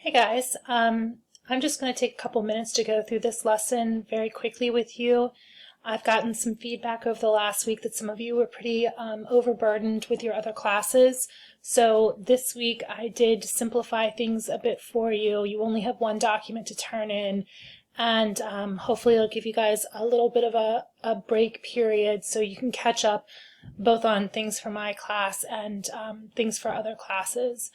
Hey guys, I'm just going to take a couple minutes to go through this lesson very quickly with you. I've gotten some feedback over the last week that some of you were pretty overburdened with your other classes. So this week I did simplify things a bit for you. You only have one document to turn in, and hopefully it'll give you guys a little bit of a break period so you can catch up both on things for my class and things for other classes.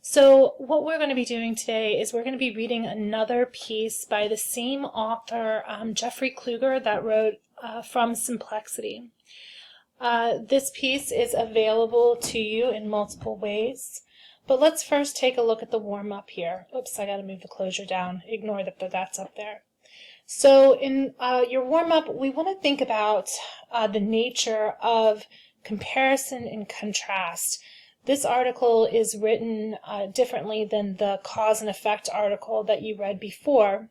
So what we're going to be doing today is we're going to be reading another piece by the same author, Jeffrey Kluger, that wrote From Simplexity. This piece is available to you in multiple ways, but let's first take a look at the warm-up here. Oops, I got to move the closure down. Ignore that that's up there. So in your warm-up, we want to think about the nature of comparison and contrast. This article is written differently than the cause and effect article that you read before.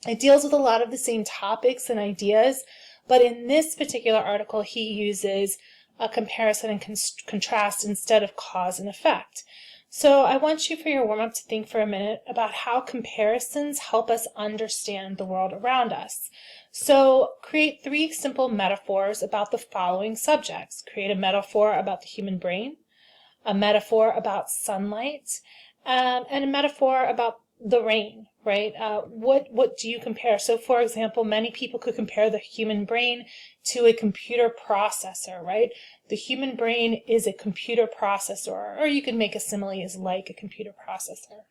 It deals with a lot of the same topics and ideas, but in this particular article, he uses a comparison and contrast instead of cause and effect. So I want you for your warm-up to think for a minute about how comparisons help us understand the world around us. So create 3 simple metaphors about the following subjects. Create a metaphor about the human brain, a metaphor about sunlight, and a metaphor about the rain, right? What do you compare? So, for example, many people could compare the human brain to a computer processor, right? The human brain is a computer processor, or you could make a simile as like a computer processor.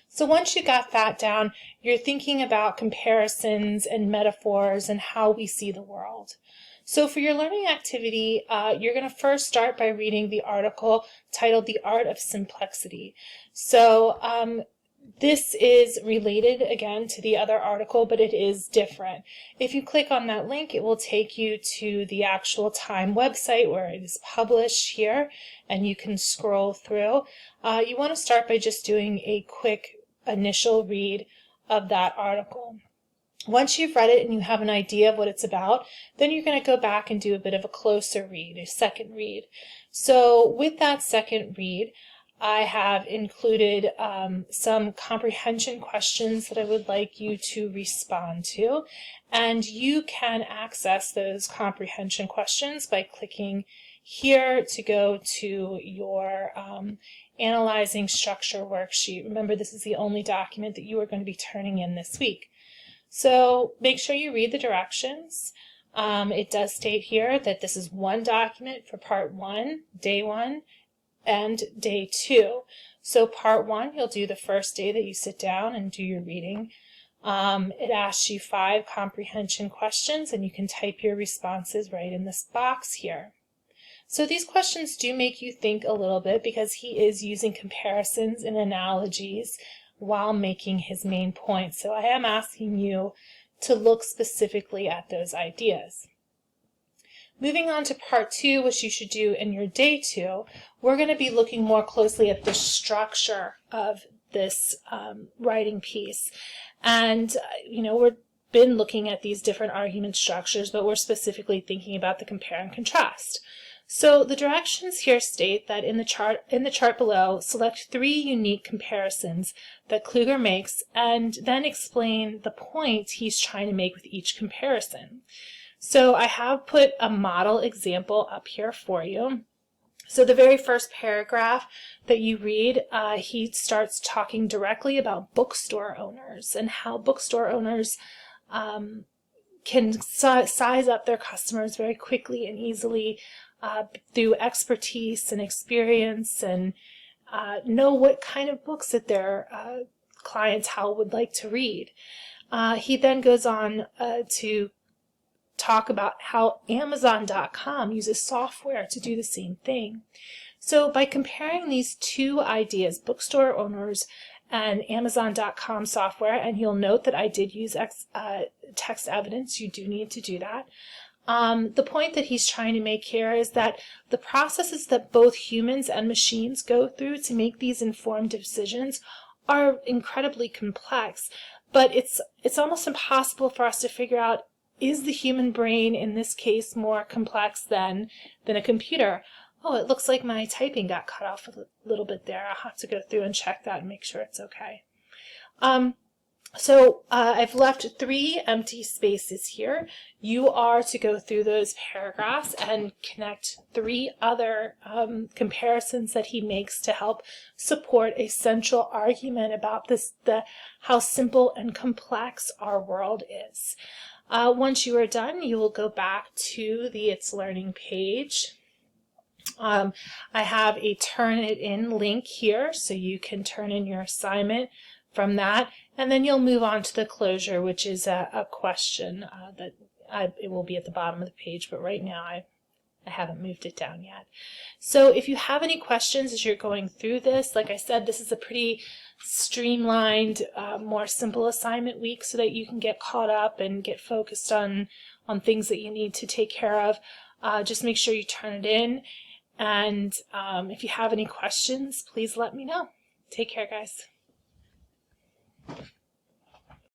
So once you got that down, you're thinking about comparisons and metaphors and how we see the world. So for your learning activity, you're going to first start by reading the article titled The Art of Simplexity. So this is related, again, to the other article, but it is different. If you click on that link, it will take you to the actual Time website where it is published here, and you can scroll through. You want to start by just doing a quick initial read of that article. Once you've read it and you have an idea of what it's about, then you're going to go back and do a bit of a closer read, a second read. So with that second read, I have included some comprehension questions that I would like you to respond to, and you can access those comprehension questions by clicking here to go to your Analyzing Structure worksheet. Remember, this is the only document that you are going to be turning in this week. So make sure you read the directions. It does state here that this is one document for part 1, day 1, and day 2. So part 1, you'll do the first day that you sit down and do your reading. It asks you 5 comprehension questions, and you can type your responses right in this box here. So these questions do make you think a little bit because he is using comparisons and analogies while making his main point. So I am asking you to look specifically at those ideas. Moving on to part 2, which you should do in your day 2, we're going to be looking more closely at the structure of this writing piece. And, we've been looking at these different argument structures, but we're specifically thinking about the compare and contrast. So the directions here state that in the chart below, select 3 unique comparisons that Kluger makes and then explain the point he's trying to make with each comparison. So I have put a model example up here for you. So the very first paragraph that you read, he starts talking directly about bookstore owners and how bookstore owners can size up their customers very quickly and easily through expertise and experience, and know what kind of books that their clientele would like to read. He then goes on to talk about how Amazon.com uses software to do the same thing. So by comparing these 2 ideas, bookstore owners and Amazon.com software, and you'll note that I did use text evidence, you do need to do that. The point that he's trying to make here is that the processes that both humans and machines go through to make these informed decisions are incredibly complex, but it's almost impossible for us to figure out, is the human brain in this case more complex than a computer? Oh, it looks like my typing got cut off a little bit there. I'll have to go through and check that and make sure it's okay. So I've left 3 empty spaces here. You are to go through those paragraphs and connect 3 other comparisons that he makes to help support a central argument about how simple and complex our world is. Once you are done, you will go back to the It's Learning page. I have a Turnitin link here, so you can turn in your assignment from that, and then you'll move on to the closure, which is a question it will be at the bottom of the page, but right now I haven't moved it down yet. So if you have any questions as you're going through this, like I said, this is a pretty streamlined, more simple assignment week so that you can get caught up and get focused on things that you need to take care of. Just make sure you turn it in, and if you have any questions, please let me know. Take care, guys.